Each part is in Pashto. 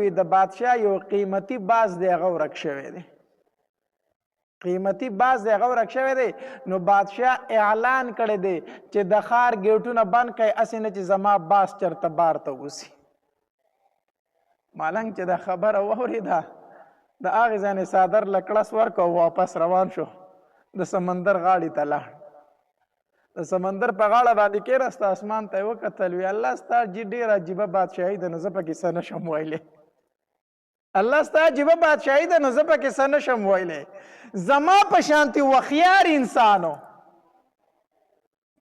وي د بادشاه یو قیمتي باز دی هغه ورک شوی دی قیمتي باز دی هغه ورک شوی دی نو بادشاه اعلان کړی دی چې د ښار ګیټونه بند کړئ هسې نه چې زما باز چېرته بار ته وځي ملنګ چې دا خبره واورېده د هغې ځای نه څادر له کړس ورکړه او واپس روان شو د سمندر غاړې ته لاړ د سمندر په غاړه باندې کېناسته اسمان ته یې وکتل وی الله ستا ډېره عجیبه بادشاهي ده نو زه پکې څه نشم ویلی الله ستا عجیبه بادشاهي ده نو زه پکې څه نشم ویلی زما په شانتې وخیار انسانو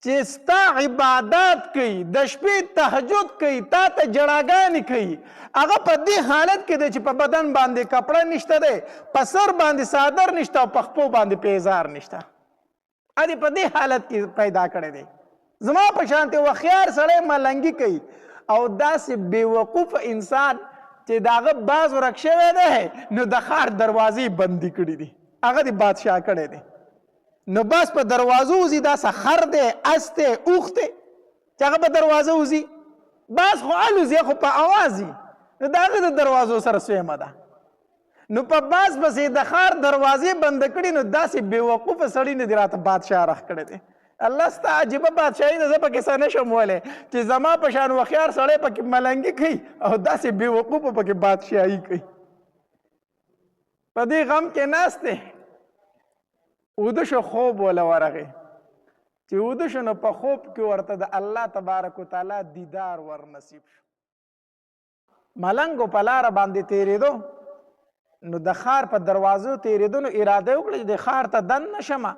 چې ستا عبادت کوي د شپې تهجد کوي تا ته جړاګانې کوي هغه په دې حالت کې دی چې په بدن باندې کپړه نشته دی په سر باندې څادر نشته او په خپو باندې پیزار نشته ادې په دې حالت کې پیدا کړی دی زما په شانتې وخیار سړی ملنګي کوي او داسې بېوقوف انسان چې د هغه باز ورک شوی دی نو د ښار دروازې بندي کړي دي هغه د بادشاه کړی دی نو بس په دروازو وځي دا څه خر دی اس دی اوښ دی چې هغه په دروازه وځي باز خو الوځي خو په اواز وي نو د هغه د دروازو سره سویمه ده نو په باز پسې د ښار دروازې بند کړي نو داسې بېوقوفه سړي نه دي راته بادشاه رخ کړی دی الله ستا عجیبه بادشاهي ده زه پکې څه نشم ویلی چې زما په شان وخیار سړی پکې ملنګي کوي او داسې بېوقوفه پکې بادشاهي کوي په دې غم کې ناست دی اوده شو خوب وله ورغې چې اوده شو نو په خوب کې ورته د الله تبارک وتعالی دیدار ور نصیب شو ملنګو په لاره باندې تېرېدو نو د ښار په دروازو تېرېدو نو اراده یې وکړه چې د ښار ته دننه شمه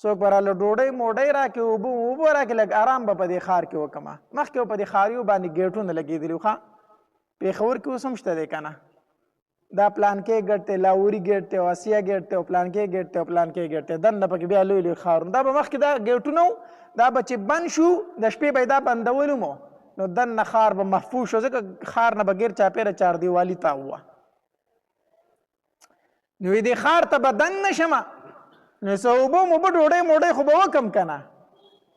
څوک به راله ډوډۍ موډۍ راکړي اوبه راکړي لږ ارام به په دې ښار کې وکړمه مخکې په دې ښاریو باندې ګیټونه لګېدلي وو ښه پېښور کې اوس هم شته دی که نه دا پلانکې ګټ دی لاهوري ګیټ دی او اسیا ګیټ دی او پلانکې ګیټ دی او پلانکې ګیټ دی دننه پکې بیا لوی لوی ښارونه دا به مخکې دا ګیټونه وو دا به چې بند شو د شپې به یې دا بندولو مو نو دننه ښار به محفوظ شو ځکه ښار نه به ګیر چاپېره چاردیوالي تاو وه نو دې ښار ته به دننه شمه نو څه اوبه موبه ډوډۍ موډۍ خو به وکم که نه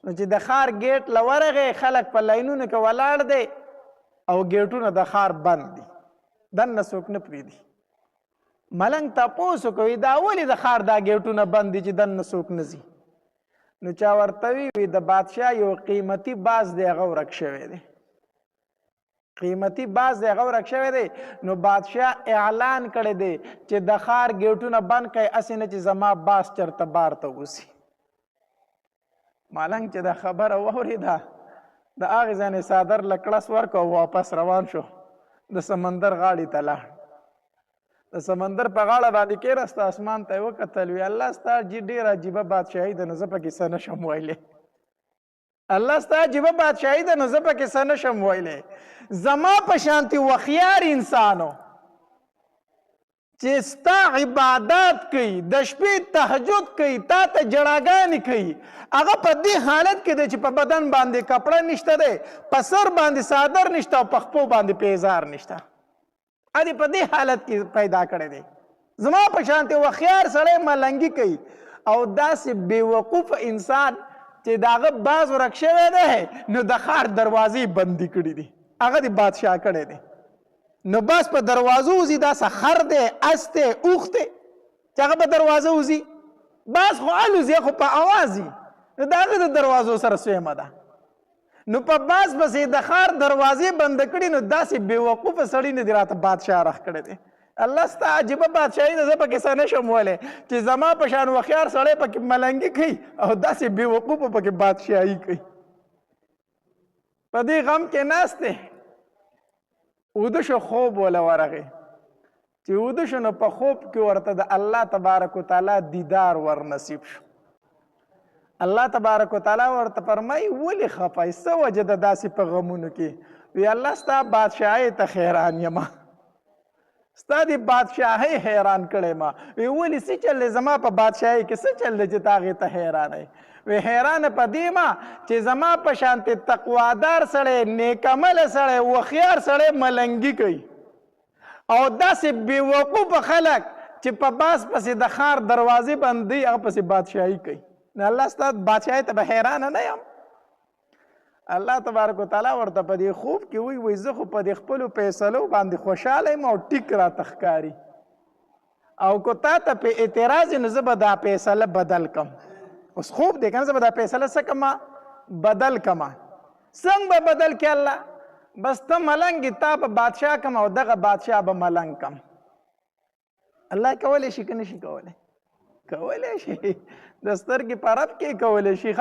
نو چې د ښار ګیټ له ورغې خلک په لاینونو کې ولاړ دی او ګیټونه د ښار بند دي دننه څوک نه پرېږدي ملنګ تپوس کوي دا ولې د ښار دا ګیټونه بند دي چې دننه څوک نه ځي نو چا ورته وي د بادشاه یو قیمتي باز دی هغه ورک شوی دی قیمتي باز دی هغه ورک شوی دی نو بادشاه اعلان کړی دی چې د ښار ګیټونه بند کړئ هسې نه چې زما باز چېرته بار ته وځي ملنګ چې دا خبره واورېده د هغې ځای نه څادر له کړس ورکړه او واپس روان شو د سمندر غاړې ته لاړ د سمندر په غاړه باندې کېناسته اسمان ته یې وکتل وی الله ستا ډېره عجیبه بادشاهي ده نو زه پکې څه نشم ویلی الله ستا عجیبه بادشاهي ده نو زه پکې څه نشم ویلی زما په شانتې وخیار انسانو چې ستا عبادت کوي د شپې تهجد کوي تا ته جړاګانې کوي هغه په دې حالت کې دی چې په بدن باندې کپړه نشته دی په سر باندې څادر نشته او په خپو باندې پیزار نشته ادې په دې حالت کې پیدا کړی دی زما په شانتې وخیار سړی ملنګي کوي او داسې بېوقوف انسان چې د هغه باز ورک شوی دی نو د ښار دروازې بندي کړي دي هغه د بادشاه کړی دی نو بس په دروازو وځي دا څه خر دی اس دی اوښ دی چې هغه په دروازه وځي باز خو الوځي خو په اواز وي نو د هغه د دروازو سره سویمه ده نو په باز پسې د ښار دروازې بند کړي نو داسې بېوقوفه سړي نه دي راته بادشاه رخ کړی دی الله ستا عجیبه بادشاهي ده زه پکې څه نشم ویلی چې زما په شان وخیار سړی پکې ملنګي کوي او داسې بېوقوفه پکې بادشاهي کوي په دې غم کې ناست دی اوده شو خوب وله ورغې چې اوده شو نو په خوب کې ورته د الله تبارک وتعالی دیدار ور نصیب شو الله تبارک وتعالی ورته فرمایي ولې خفه یې څه وجه ده داسې په غمونو کې وی الله ستا بادشاهۍ ته حیران یمه ستا د بادشاهۍ حیران کړی ما وی ولې څه چل دی زما په بادشاهۍ کې څه چل دی چې ته هغې ته حیرانه وی حیرانه په دې ما چې زما په شانتې تقوادار سړی نیکعمله سړی وخیار سړی ملنګي کوي او داسې بېوقوفه خلک چې په باز پسې د ښار دروازې بندوي هغه پسې بادشاهي کوي نو الله ستا بادشاهۍ ته به حیرانه نه یم الله تبارک وتعالی ورته په دې خوب کې وایي زه خو په دې خپلو فیصلو باندې خوشحاله یم او ټیک راته ښکاري او که تا ته په اعتراض نو زه به دا فیصله بدل کم. اوس خوب دی که نه، زه به دا فیصله څه کمه بدل کمه. څنګه به بدل کړي الله؟ بس ته ملنګ تا به بادشاه کم او دغه بادشاه به ملنګ کم. الله کولی شي که نه شي کولی؟ کولی شي. د سترګې په رب کې کولی شي.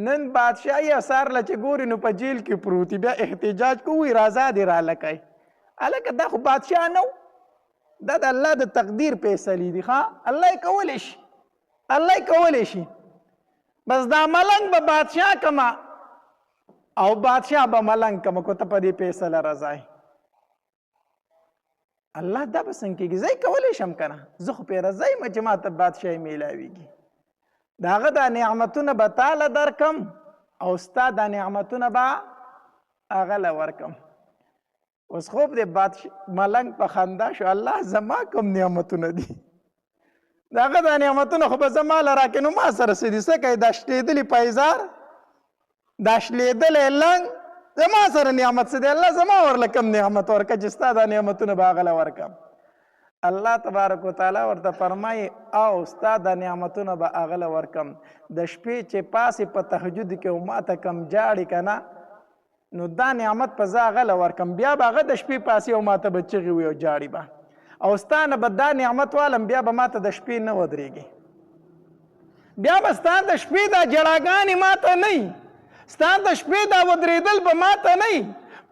نن بادشاهي اثار له چې ګوري نو په جیل کې پروت بیا احتجاج کوي راځه دې رالکئ. هلکه دا خو بادشاه نه و، دا د الله د تقدیر فیصلې دي. الله یې کولی شي، الله یې کولی شي. بس دا ملنګ به بادشاه کما او بادشاه به ملنګ کما که ته په دې فیصله رضای. الله دا به څنګه کېږي؟ زه یې کولی شم که نه؟ زه خو پرې رضا یم چې ما ته بادشاهي میلاویږي. د هغه دا نعمتونه به تاله درکم او ستا دا نعمتونه به هغه له ورکم. اوس خوب دی ملنګ په خندا شو، الله زما کوم نعمتونه دي؟ د هغه دا نعمتونه خو به زه ماله راکړې نو ما سره څه دي؟ څه کوي دا شلېدلي پایزار، دا شلېدلی لنګ، زما سره نعمت څه دی؟ الله زما ورله کوم نعمت ورکړه چې ستا دا نعمتونه به هغه له ورکم. الله تبارک وتعالی ورته فرمایي او ستا دا نعمتونه به هغه له ورکم. د شپې چې پاسې په تهجد کې او ما ته کم جاړي که نه نو دا نعمت په زه هغه له ورکم. بیا به هغه د شپې پاسې او ما ته به چغې وي او جاړي به او ستا نه به دا نعمت والم بیا به ما ته د شپې نه ودرېږي. بیا به ستا د شپې دا جړاګانې ما ته نه وي، ستا د شپې دا ودرېدل به ما ته نه وي.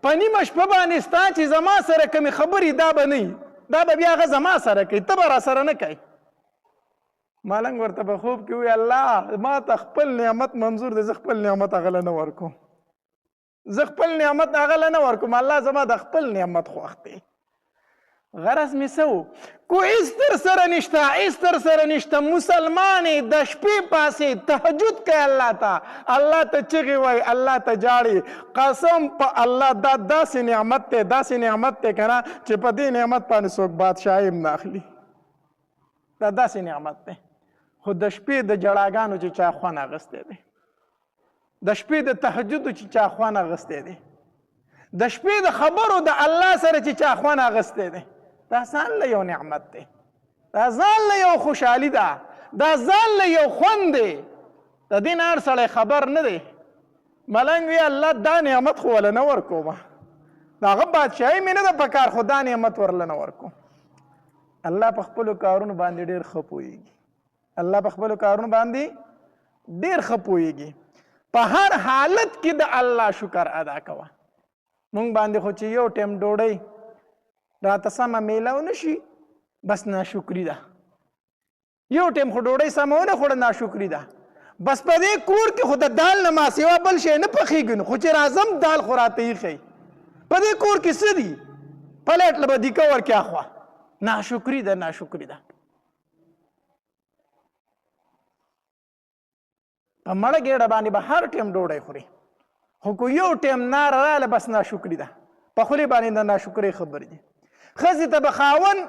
په نیمه شپه باندې ستا چې زما سره کومې خبرې دا به نه وي، دا به بیا هغه زما سره کوي، ته به را سره نه کوي. ملنګ ورته په خوب کې وایي الله ما ته خپل نعمت منظور دی، زه خپل نعمت هغه له نه ورکوم، زه خپل نعمت هغه له نه ورکوم. الله زما د خپل نعمت خوښ دی. غرض مې څه و؟ کو هېڅ در سره نشته، هېڅ در سره نشته. مسلمان یې د شپې پاسې تهجد کوي الله ته، الله ته چغې وایي، الله ته جاړي. قسم په الله دا داسې نعمت دی، داسې نعمت دی که نه چې په دې نعمت باندې څوک بادشاهي هم نه اخلي. دا داسې نعمت دی. خو د شپې د جړاګانو چې چا خوند اخیستی دی، د شپې د تهجدو چې چا خوند اخیستی دی، د شپې د خبرو د الله سره چې چا خوند اخیستی دی، دا ځان له یو نعمت دی، دا ځان له یو خوشحالي ده، دا ځان له یو خوند دی. د دې نه هر سړی خبر نه دی. ملنګ وی الله دا نعمت خو وله نه ورکوم، د هغه بادشاهي مې نه ده په کار، خو دا نعمت ورله نه ورکوم. الله په خپلو کارونو باندې ډېر ښه پوهېږي. الله په خپلو کارونو باندې ډېر ښه پوهېږي. په هر حالت کې د الله شکر ادا کوه. مونږ باندې خو چې یو ټیم ډوډۍ راته سمه میلاو نه شي بس ناشکري ده. یو ټیم خو ډوډۍ سمه ونه خوړه ناشکري ده. بس په دې کور کې خو د دال نه ما سوا بل شی نه پخېږي نو خو چې راځم دال خو راته ایښی. په دې کور کې څه دي؟ پلیټ له به دیکه ورکې اخوا. ناشکري ده، ناشکري ده. په مړه ګېډه باندې به هر ټیم ډوډۍ خوري، خو که یو ټیم ناره راله بس ناشکري ده. په خولې باندې د ناشکرۍ خبرې دي. ښځې ته به خاوند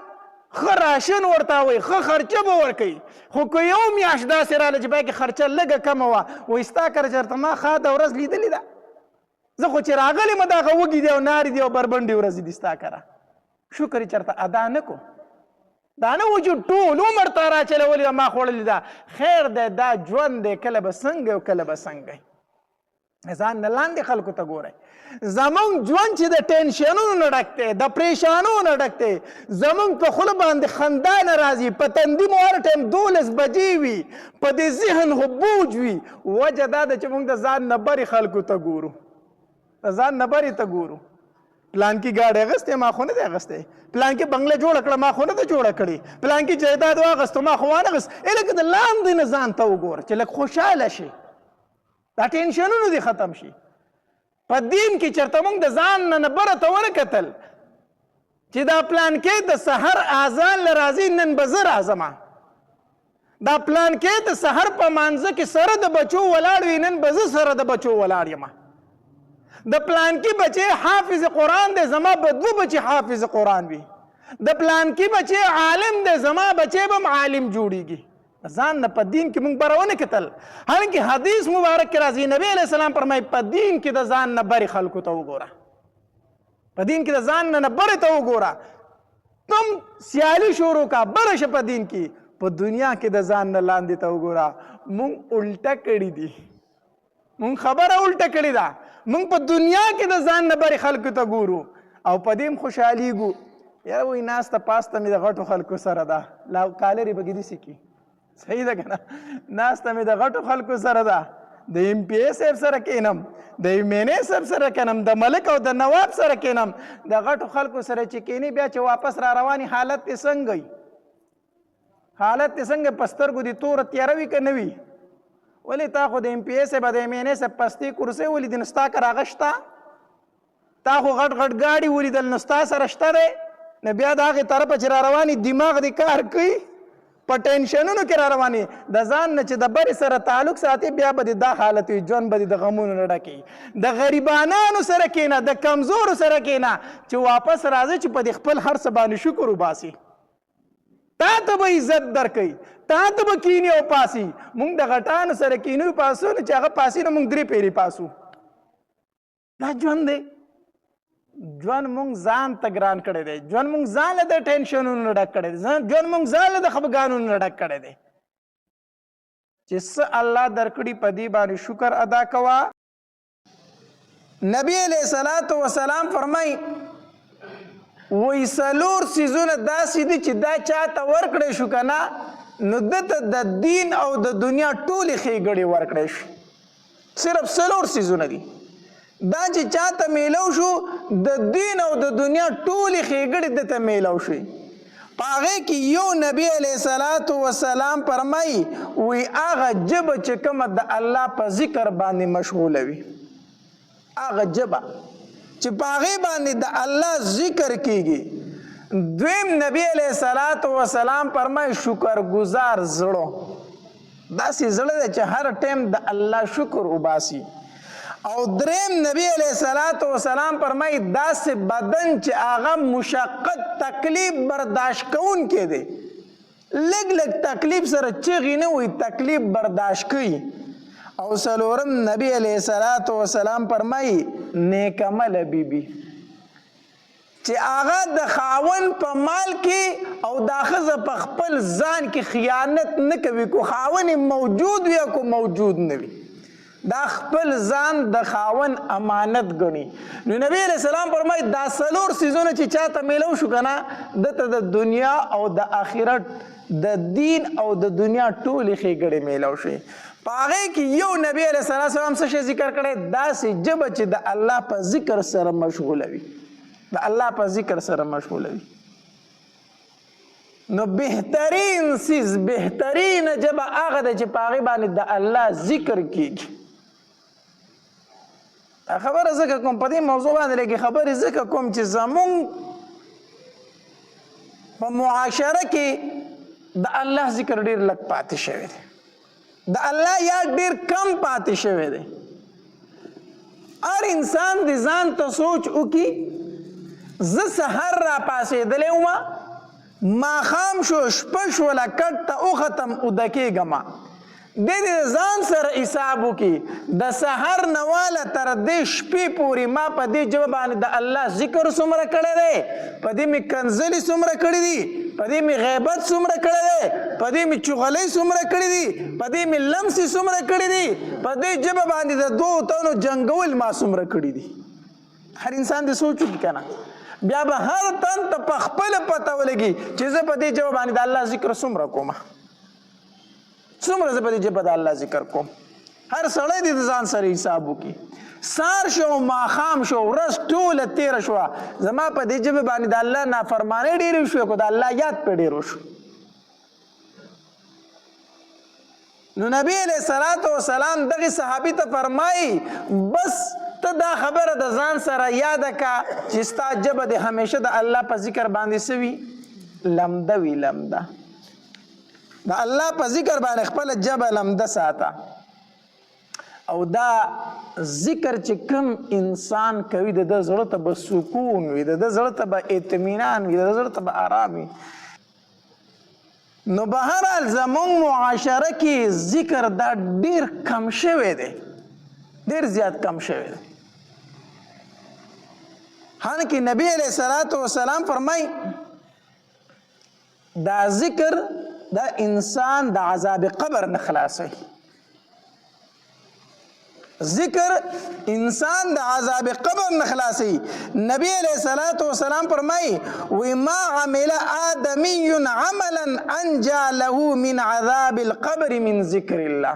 ښه راشن ورته وایي، ښه خرچه به ورکوي، خو که یو میاشت داسې راله چې پکې خرچه لږه کمه وه، وایي ستا کره چېرته ما ښاده ورځ لیدلې ده؟ زه خو چې راغلی م دغه وږي دي او نارې دي او بربنډې ورځې دي ستا کره. شکر یې چېرته ادا نه کو. دا نه و چې ټول عمر تا راچلولې ده ما خوړلې ده. خیر دی دا ژوند دی، کله به څنګه او کله به څنګه. ځان نه لاندې خلکو ته ګورئ. زمونږ ژوند چې د ټینشنونو نه ډک دی، د پریشانو نه ډک دی، زمونږ په خوله باندې خندا نه راځي، په تندي مو هر ټایم 12 بجې وي، په دې ذهن خو بوج وي. وجه دا ده چې موږ د ځان نه برې خلکو ته ګورو، د ځان نه برې ته ګورو. پلانکي ګاډی اخیستی ما خو نه دی اخیستی، پلانکي بنګله جوړه کړه ما خو نه ده جوړه کړې، پلانکي جایداد واخیستو ما خو وانه اخیست. لکه د لاندې نه ځان ته وګوره چې لږ خوشحاله شي، دا ټینشنونه دې ختم شي. په دین کې چېرته موږ د ځان نه بره ته ونه کتل چې دا پلانکې د سحر اذان له راځي نن به زه راځمه، دا پلانکې د سحر په مانځه کې سره د بچو ولاړ وي نن به زه سره د بچو ولاړ یم، د پلانکې بچې حافظ قرآن دی زما به 2 بچې حافظ قرآن وي، د پلانکې بچې عالم دی زما بچې به هم عالم جوړیږي. ځان نه په دین کې موږ بره ونه کتل. حالانکې حدیث مبارک کې راځي نبی علیه السلام فرمایي په دین کې د ځان نه برې خلکو ته وګوره، په دین کې د ځان نه برې ته وګوره. تم سیالي شروع کا بره شه په دین کې، په دنیا کې د ځان نه لاندې ته وګوره. موږ الټه کړي دي، موږ خبره الټه کړې ده. موږ په دنیا کې د ځان نه برې خلکو ته ګورو او په دې خوشحالېږو. یاره وایي ناسته پاسته مې د غټو خلکو سره ده، لا کالرې به کې داسې کي. صحیح ده که نه؟ ناسته مې د غټو خلکو سره ده، د ایم پی ای صاحب سره کینم، د ایم این ای صاحب سره کینم، د ملک او د نواب سره کینم. د غټو خلکو سره چې کینی بیا چې واپس را رواني حالت دې څنګه وي؟ حالت دې څنګه په سترګو دې توره تیاره وي که نه وي؟ ولې تا خو د ایم پی ای صاحب د ایم این ای صاحب پستې کرسۍ ولیدې نو ستا که راغه شته؟ تا خو غټ غټ ګاډي ولیدل نو ستا سره شته دی؟ نو بیا د هغې طرفه چې را رواني دماغ دې کار کوي، په ټینشنونو کې را روانې. د ځان نه چې د برې سره تعلق ساتي بیا به دې دا حالت وي، ژوند به دې د غمونو نه ډکوي. د غریبانانو سره کښېنه، د کمزورو سره کښېنه چې واپس راځي چې په دې خپل هر څه باندې شکر وباسي. تا ته به عزت درکوي، تا ته به کینې او پاسي. موږ د غټانو سره کینو پاسو نه چې هغه پاسي نو موږ 3 پیرې پاسو. دا ژوند دی. ژوند مونږ ځان ته ګران کړی دی، ژوند مونږ ځان له د ټینشنونو نه ډک کړی دی، ژوند مونږ ځان له د خفګانونو نه ډک کړی دی. چې څه الله درکړي په دې باندې شکر ادا کوه. نبی علیه الصلاة والسلام فرمایي وایي 4 څیزونه داسې دي چې دا چاته ورکړی شو که نه نو دته د دین او د دنیا ټولې ښېګړې ورکړی شو. صرف 4 څیزونه دي دا چې چاته میلو شو د دین او د دنیا ټولې ښېګړې دته میلو شوي. په هغې کې یو نبی علیه الصلاة والسلام فرمایي وایي هغه ژبه چې کومه د الله په ذکر باندې مشغوله وي، هغه ژبه چې په هغې باندې د الله ذکر کېږي. دویم نبی علیه الصلاة والسلام فرمایي شکرګزار زړه، داسې زړه دی چې هر ټایم د الله شکر وباسي. او دریم نبی علیہ الصلوۃ والسلام فرمایي داسې بدن چې هغه مشقت تکلیف برداشت کوونکی دی، لږ لږ تکلیف سره چغې نه وي، تکلیف برداشت کوي. او څلورم نبی علیہ الصلوۃ والسلام فرمایي نیک عمله بیبي چې هغه د خاوند په مال کې او دا ښځه په خپل ځان کې خیانت نه کوي، کو خاوند موجود وي او کو موجود نه وي، دا خپل ځان د خاوند امانت ګڼي. نو نبی علیہ السلام فرمایي دا 4 څیزونه چې چاته میلو شو که نه دته د دنیا او د آخرت د دین او د دنیا ټولې ښېګړې میلو شي. په هغې کې یو نبی علیہ السلام څه شی ذکر کړی؟ داسې ژبه چې د الله په ذکر سره مشغوله وي، د الله په ذکر سره مشغوله وي. نو بهترین څیز بهترین ژبه هغه ده چې په هغې باندې د الله ذکر کېږي. خبره ځکه کوم په دې موضوع باندې لږې خبرې ځکه کوم چې زمونږ په معاشره کې د الله ذکر ډېر لږ پاتې شوی دی، د الله یاد ډېر کم پاتې شوی دی. هر انسان د ځان ته سوچ وکړي زه سحر را پاسېدلی ومه، ماښام شو شپه شوله کټ ته وختم اوده کېږمه، د ځان سره حساب وکړي د سحر نه واله تر دې شپې پورې ما په دې ژبه باندې د الله ذکر څومره کړی دی، په دې مې کنځلې څومره کړي دي، په دې مې غیبت څومره کړی دی، په دې مې چغلۍ څومره کړي دي، په دې مې لمسې څومره کړي دي، په دې ژبه باندې د 2 تنو جنګول ما څومره کړي دي. هر انسان دې سوچ وکړي که نه، بیا به هر تن ته په خپله پته ولګي چې زه په دې ژبه باندې د الله ذکر څومره کومه، څومره زه په دې ژبه د الله ذکر کوم. هر سړی دې د ځان سره حساب وکړي. سار شو ماښام شو ورځ ټوله تېره شوه زما په دې ژبه باندې د الله نافرمانۍ ډېرې شوې خو د الله یاد پرې ډېر وشو. نو نبی علیہ الصلوۃ والسلام دغه صحابي ته فرمایي بس ته دا خبره د ځان سره یاده کا چې ستا ژبه د همیشه د الله په ذکر باندې څه وي؟ لمده وي، لمده د الله په ذکر باندې خپل ژبه لمده ساته. او دا ذکر چې کوم انسان کوي د ده زړه ته به سکون وي، د ده زړه ته به اطمینان وي، د ده زړه ته به آرام وي. نو بهرحال زمونږ معاشره کې ذکر دا ډیر کم شوی دی، ډیر زیات کم شوی دی. حالانکه نبی علیہ الصلوۃ والسلام فرمای دا ذکر دا انسان د عذاب قبر نه خلاصوي. ذکر انسان د عذاب قبر نه خلاصوي. نبی علیہ الصلوۃ والسلام فرمای و ما عمل آدمی عملا انجا له من عذاب القبر من ذکر الله.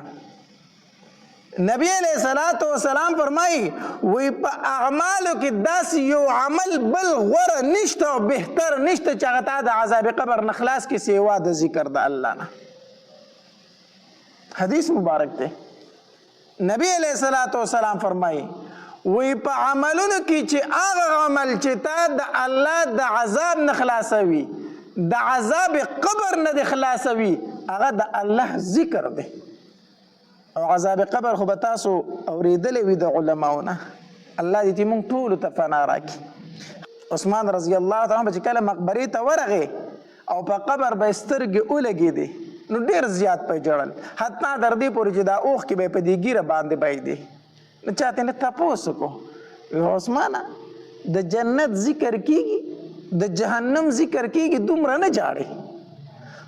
نبی علیہ الصلوۃ والسلام فرمای وی په اعمالو کې داسې یو عمل بل غوره نشته او بهتر نشته چې هغه تا د عذاب قبر نه خلاص کې سیوا د ذکر د الله نه. حدیث مبارک دی. نبی علیہ الصلوۃ والسلام فرمای وی په عملونو کې چې هغه عمل چې تا د الله د عذاب نه خلاصوي، د عذاب قبر نه د خلاصوي، هغه د الله ذکر دی. او عذاب قبر خو به تاسو اورېدلی وي د علماونه. الله دې موږ ټولو ته فنا راکړي. عثمان رضی الله تعالی عنه چې کله مقبرې ته ورغې او په قبر به یې سترګې ولګېدې نو ډېر زیات په جړل، حتی تر دې پورې چې دا اوښ کې به یې په دې ږیره باندې بایدې. نو چا ته نه تپوس وکړو عثمانه د جنت ذکر کېږي د جهنم ذکر کېږي دومره نه جاړې.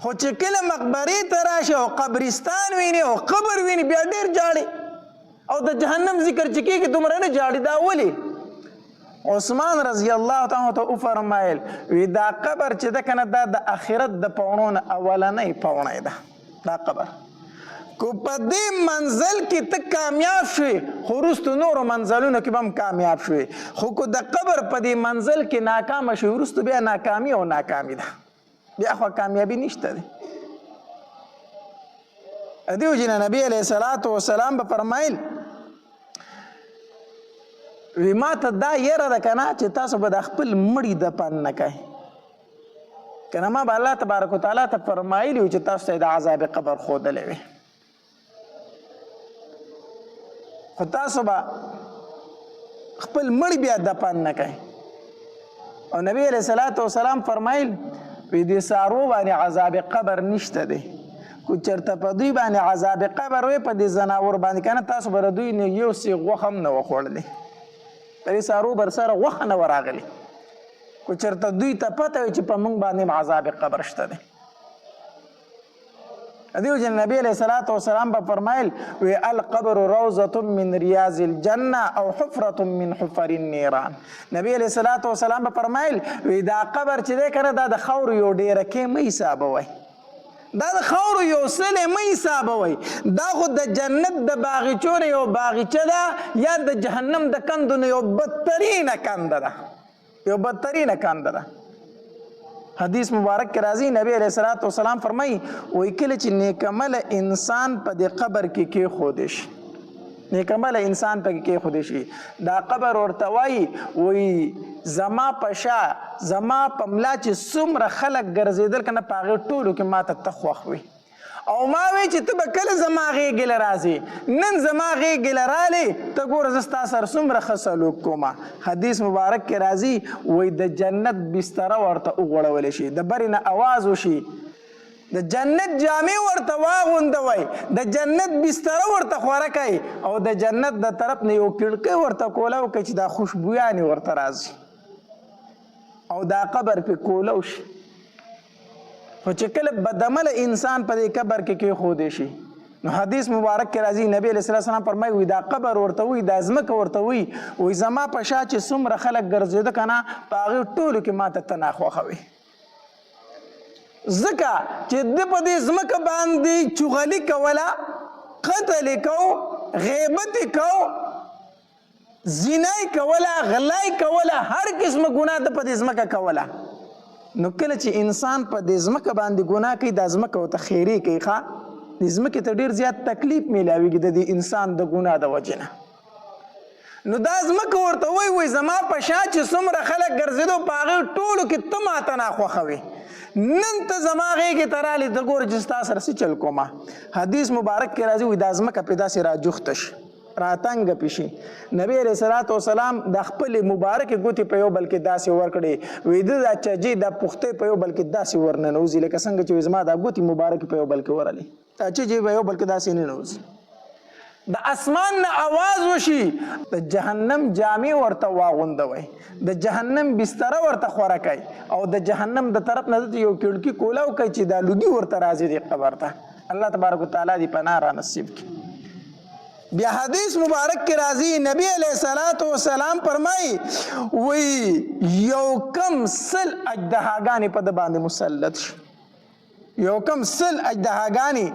خو چې کله مقبرې ته راشي او قبرستان ویني او قبر ویني بیا ډېر جاړي، او د جهنم ذکر چې کېږي دومره نه جاړي. دا ولې؟ عثمان رضی الله تعالی ته وفرمایل وی دا قبر چې ده که نه دا د آخرت د پوړو نه اولنۍ پوړی ده. دا قبر کو په دې منزل کې ته کامیاب شوې خو وروستو نورو منزلونو کې به هم کامیاب شوې، خو که د قبر په دې منزل کې ناکامه شوې وروستو بیا ناکامي او ناکامي ده، بیا خو کامیابی نشته دی. دیو جنا نبی علیہ الصلوۃ والسلام به فرمایل وی ما ته دا یره ده که نه چې تاسو به د خپل مړي دفن نه کوئ. که نه ما به الله تبارک وتعالی ته فرمایلي وي چې تاسو ته د عذاب قبر ښودلی وي، خو تاسو به خپل مړي بیا دفن نه کوئ. او نبی علیہ الصلوۃ والسلام فرمایل وی دې سارو باندې عذاب قبر نشته دی. کو چېرته په دوی باندې عذاب قبر وی په دې ځناور باندې که نه تاسو به د دوی نه یو سی غوښه هم نه وخوړلی، په دې سارو بر سره غوښه نه وراغلې. کو چېرته دوی ته پته وي چې په موږ باندې هم عذاب قبر شته دی. دیو جن نبی علیہ الصلوۃ والسلام به فرمایل وی القبر روضة من ریاض الجنه او حفرة من حفر النیران. نبی علیہ الصلوۃ والسلام به فرمایل وی دا قبر چې دی کنه دا د خاورو یو ډیرکې مه حسابوئ، دا د خاورو یو سلی مه حسابوئ، دا خو د جنت د باغچو نه یو باغچه ده یا د جهنم د کندو نه یو بدترینه کنده ده، یو بدترینه کنده ده. حدیث مبارک کې راځي نبی علیہ الصلوۃ والسلام فرمایي وایي کله چې نیکمله انسان په دې قبر کې کېښودی شي، نیکمله انسان په کې کېښودی شي، دا قبر ورته وایي وایي زما په شا زما په ملا چې څومره خلک ګرځېدل که نه په هغې ټولو کې ما ته ته خوښ وي، او ما وی چې ته به کله زما غېږې له راځې، نن زما غېږې له رالې ته ګوره زه ستا سره څومره ښه سلوک کومه. حدیث مبارک کې راځي وایي د جنت بستره ورته وغوړولی شي، د برې نه اواز وشي، د جنت جامې ورته واغوندوئ، د جنت بستره ورته خوره کوي، او د جنت د طرف نه یو کړکۍ ورته کوله وکړي چې دا خوشبویانې ورته راځي، او دا قبر پې کوله وشي. خو چې کله بدعمله انسان په دې قبر کې کېښودی شي نو حدیث مبارک کې راځي نبی علیہ السلام فرمایي وایي دا قبر ورته وایي دا ځمکه ورته وایي زما په شا چې څومره خلک ګرځېده که نه په هغې ټولو کې ما ته ته ناخوښه وي، ځکه چې ده په دې ځمکه باندې چغلي کوله، قتل یې کو، غیبت یې کو، زنا یې کوله، غلا یې کوله، هر قسمه ګناه ده په دې ځمکه کوله. نو کله چې انسان په دې ځمکه باندې ګناه کوي دا ځمکه ورته خیرې کوي، ښه دې ځمکې ته ډېر زیات تکلیف میلاویږي د دې انسان د ګناه د وجې نه. نو دا ځمکه ورته وایي زما په شا چې څومره خلک ګرځېدو په هغې ټولو کې ته ماته ناخوښه وې، نن ته زما غېږې ته رالې ته ګوره چې ستا سره څه چل کومه. حدیث مبارک کې راځي وایي دا ځمکه پرې داسې راجوخته شي، راتنګ پشي. نبی علیہ الصلوۃ والسلام د خپل مبارک ګوتی په یو بل کې داسې ورکړي وې د چجی د پخته په یو بل کې داسې ورننوزي لکه څنګه چې زما د ګوتی مبارک په یو بل کې ورالي چجی په یو بل کې داسې نه نوزي. د اسمان نه आवाज وشي د جهنم جامې ورته واغوندوي د جهنم بستر ورته خوره کوي او د جهنم د طرف نه یو کړکی کولاو کوي چې دا لوګي ورته راځي د قبر ته. الله تبارک وتعالى دی پناه را نصیب کی. بیا حدیث مبارک کی راضی نبی علیہ الصلوۃ والسلام فرمای وی یو کم سل اجدهاګانی په د باندې مسلط شي یو کم سل اجدهاګانی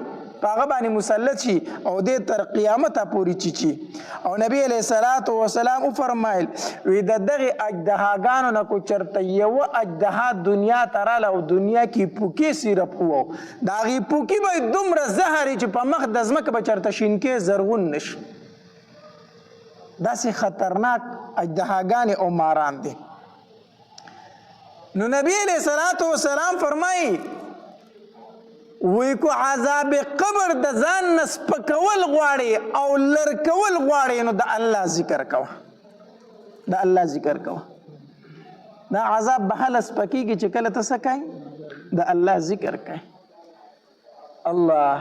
هغه باندې مسلط شي او د تر قیامت پورې چی او نبی علیہ الصلوۃ والسلام فرمایل وی دغه اجدهاګانو نه کو چرته یو اجدها دنیا تراله او دنیا کې پوکی سیرپ وو دا غي پوکی به دومره زهري چې په مخ د زمکه به چرته شینکې زرغون نشي. داسې خطرناک اجدهاګان او ماران دي. نو نبی علیہ الصلوۃ والسلام فرمایي وی کو عذاب قبر د ځان نسپکول غواړي او لر کول غواړي نو د الله ذکر کوه د الله ذکر کوه. دا عذاب به هله سپکیږي چې کله ته څه کوې د الله ذکر کوې. الله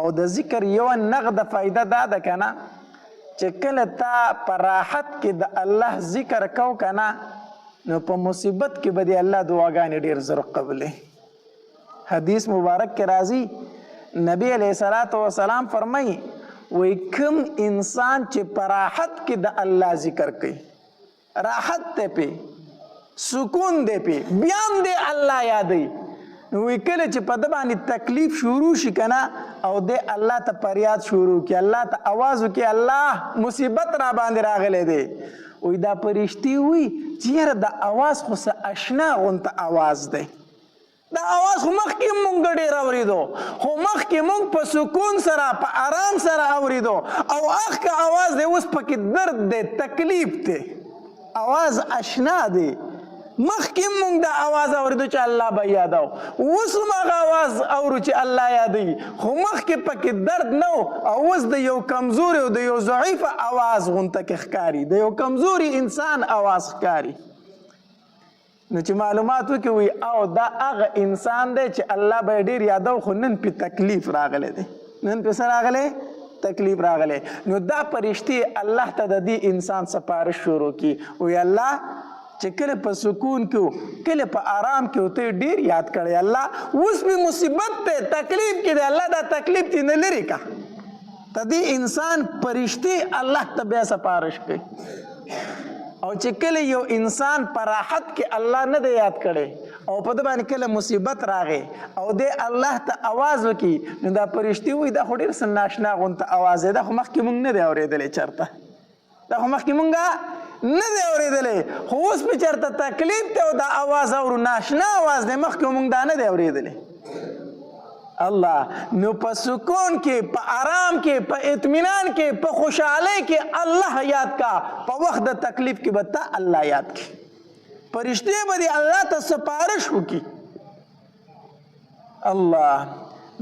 او د ذکر یو نغده فایده دا ده که نه چې کله تا په راحت کې د الله ذکر کو که نه نو په مصیبت کې به د الله دعاګانې ډېر زر قبلې. حدیث مبارک کے راضی نبی علیہ الصلوۃ والسلام فرمائی وی کم انسان چې پر راحت کې د الله ذکر کوي راحت ته په سکون دی په بیان دی الله یادوي نو وی کله چې په د باندې تکلیف شروع شي کنه او د الله ته فریاد شروع کی الله ته आवाज وکي الله مصیبت را باندې راغله دی وی دا پرشتي وی چې د आवाज خو آشنا غونته आवाज دی دا आवाज خو مخکې مونږ ډېر اورېدو خو مخکې مونږ په سکون سره په آرام سره اورېدو او اخ که आवाज دی اوس پکې درد دی تکلیف دی आवाज آشنا دی مخکې مونږ دا आवाज اورېدو چې الله به یادو اوس هم هغه आवाज اورو چې الله یادوي خو مخکې پکې درد نه او اوس د یو کمزوري او د یو ضعیفه आवाज غونته کې ښکاري د یو کمزوري انسان आवाज ښکاري. نو چې معلومات وکړي وي او دا هغه انسان دی چې الله به یې ډېر یادو خو نن پې تکلیف راغلی دی نن پې څه راغلی تکلیف راغلی نو دا پرشتي الله ته د دې انسان سپارش شروع کړي وی الله چې کله په سکون کې کله په آرام کې ته ډېر یاد کړی الله اوس مې مصیبت دی تکلیف کې دی الله دا تکلیف دې نه لرې کا ته دې انسان پرشتي الله ته بیا سپارش کوي. او چې کله یو انسان په راحت کې الله نه دی یاد کړی او په د باندې کله مصیبت راغی او د الله ته आवाज وکړي نو دا پرشتي وایي دا خو ډېر څه ناشنا غونته आवाز دی دا خو مخکې مونږ نه دی اورېدلی چېرته دا خو مخکې مونږ نه دی اورېدلی خو اوس مې چېرته تکلیف دی او دا आवाज اورو ناشنا आवाज دی مخکې مونږ دا نه دی اورېدلی. الله نو په سکون کې په آرام کې په اطمینان کې په خوشحالۍ کې الله یاد کا په وخت د تکلیف کې به تا الله یاد کی پرشتي به دې الله ته سپارش وکړي. الله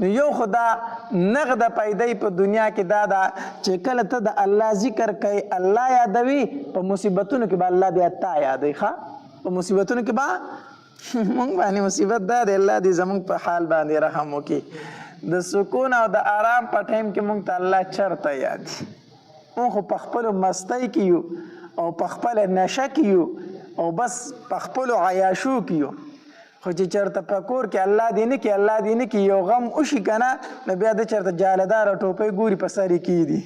نو یو خدا نغده پیدای په دنیا کې دا ده چې کله ته د الله ذکر کوي الله یادوي په مصیبتونو کې به الله بیا تا یادوي ښه په مصیبتونو کې به مونږ باندې مصیبت دا دی الله دې زمونږ په حال باندې رحم وکړي د سکون او د آرام په ټایم کې مونږ ته الله چرته یاد مونږ خو په خپلو مستۍ کې یو او په خپله نشه کې یو او بس په خپلو عیاشو کې یو خو چې چېرته په کور کې الله دې نه کړي الله دې نه کړي یو غم وشي که نه نو بیا د چېرته جالداره ټوپۍ ګوري په سر یې کېږدي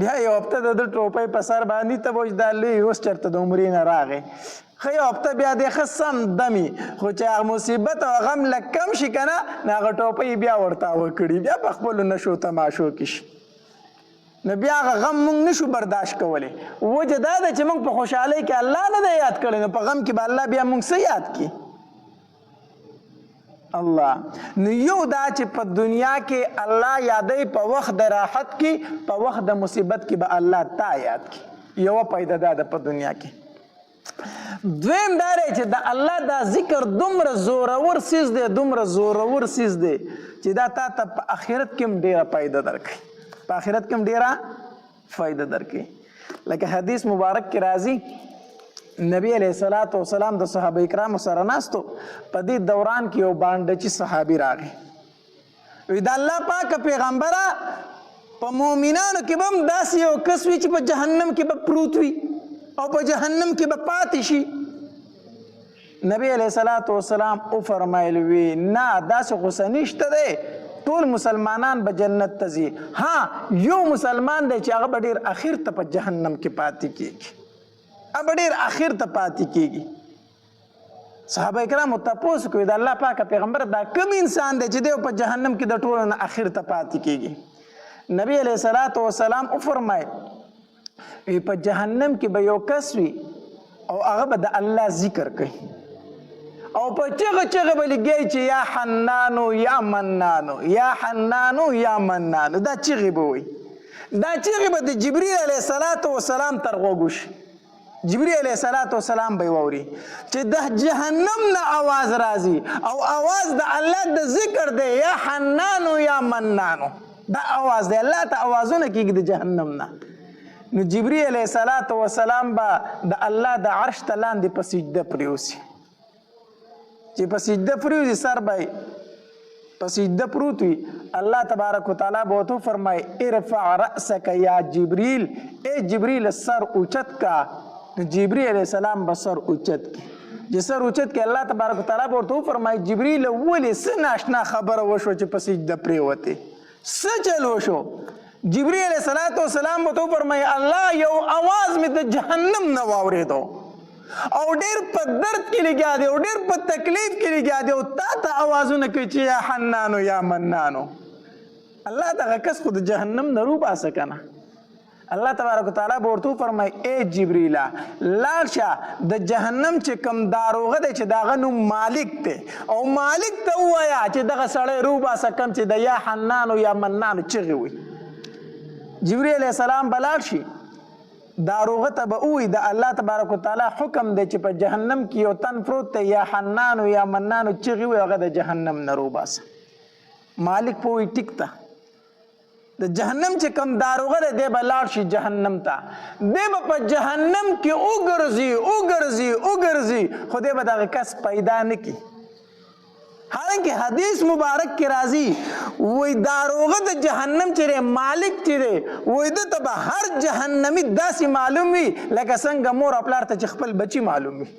بیا یو هفته د ده ټوپۍ په سر باندې ته به وایي دا لوی اوس چېرته د عمرې نه راغی ښه یو هفته بیا دی ښه سم دمي خو چې هغه مصیبت او غم لږ کم شي که نه نو هغه ټوپۍ بیا ورته وکړي بیا په خپلو نشو تماشو کې شي نو بیا هغه غم مونږ نشو برداشت کولی وجه دا ده چې مونږ په خوشحالۍ کې الله نه دی یاد کړی نو په غم کې به الله بیا مونږ څه یاد کړي الله نو یو دا چې په دنیا کې الله یادوي په وخت د راحت کې په وخت د مصیبت کې به الله تا یاد کړي یوه پیدا دا ده په دنیا کې. دویم دا دی چې د الله دا ذکر دومره زورور سیز دی دومره زورور سیز دی چې دا تا ته په آخرت کې هم ډېره پیدا درکوي په آخرت کې هم ډېره فایده درکوي. لکه حدیث مبارک کې راځي نبی علیه الصلاة والسلام د صحابه کرامو سره ناستو، په دې دوران کې یو بانډچي صحابي راغی، وی د الله پاک پیغمبره په مؤمنانو کې به هم داسې یو کس وي چې په جهنم کې به پروت وي او په جهنم کې به پاتې شي. نبی علیه الصلاة والسلام وفرمایل وی نه داسې غوسه نشته دی، ټول مسلمانان به جنت ته ځي، ها یو مسلمان دی چې هغه به ډېر اخر ته په جهنم کې پاتې کېږي، هغه به ډېر اخر ته پاتې کېږي. صحابه کرامو تپوس کوي د الله پاک پیغمبر دا کوم انسان دی چې دی په جهنم کې د ټولو نه اخر ته پاتې کېږي؟ نبی علیه الصلاة والسلام وفرمایل په جهنم کې به یو کس وي او هغه به د الله ذکر کوي او په چغه چغه به لګي چې یا حنانو یا منانو یا حنانو یا منانو، دا چغې به وي، دا چغې به د جبریل علیه الصلاة والسلام تر غوږو شي. جبریل علیه الصلاة والسلام به واوري چې د جهنم نه आवाज راځي او आवाज د الله د ذکر دی، یا حنانو یا منانو، دا आवाज دی، الله ته आवाजونه کېږي د جهنم نه. نو جبریل علیه الصلاة والسلام به د الله د عرش ته لاندې په سجده پریوسي، چې په سجده پریوزي سر به په سجده پروت وي، الله تبارک وتعالی به ورته فرمایي ارفع رأسک یا جبریل، ای جبریل سر اوچت کا. جبریل علیه السلام به سر اوچت کی، چې سر اوچت کی الله تبارک وتعالی به ورته فرمایي جبریل ولې څه ناشنا خبره وشوه چې په سجده پریوتې، څه چل وشو؟ جبریل علیه الصلاة والسلام به ورته فرمایي الله یو आवाज مې د جهنم نه واورېدو او ډېر په درد کې لګیا دی او ډېر په تکلیف کې لګیا دی او تا ته اوازونه کوي چې یا حنانو یا منانو. الله دغه کس خو د جهنم نه روباسه که نه. الله تبارک وتعالی به ورته وفرمایي ای جبریله لاړ شه د جهنم چې کوم داروغه دی چې د هغه نوم مالک دی او مالک ته ووایه چې دغه سړی روباسه کم چې د یا حنانو یا منانو چغې وي. جبریل علیه السلام به لاړ شي داروغه ته به ووایي د الله تبارک وتعالی حکم دی چې په جهنم کې یو تن پروت دی، یا حنانو یا منانو چغې وي، هغه د جهنم نه روباسه. مالک په وایي ټیک ته د جهنم چې کوم داروغه دی دی به لاړ شي جهنم ته، دی به په جهنم کې وګرځي خو دی به دغه کس پیدا نه کړي. حالانکه حدیث مبارک کې راځي وای داروغه د جهنم چې مالک چې دی وای د ته به هر جهنمی داسې معلوم وي لکه څنګه مور پلار ته چې خپل بچي معلوم وي.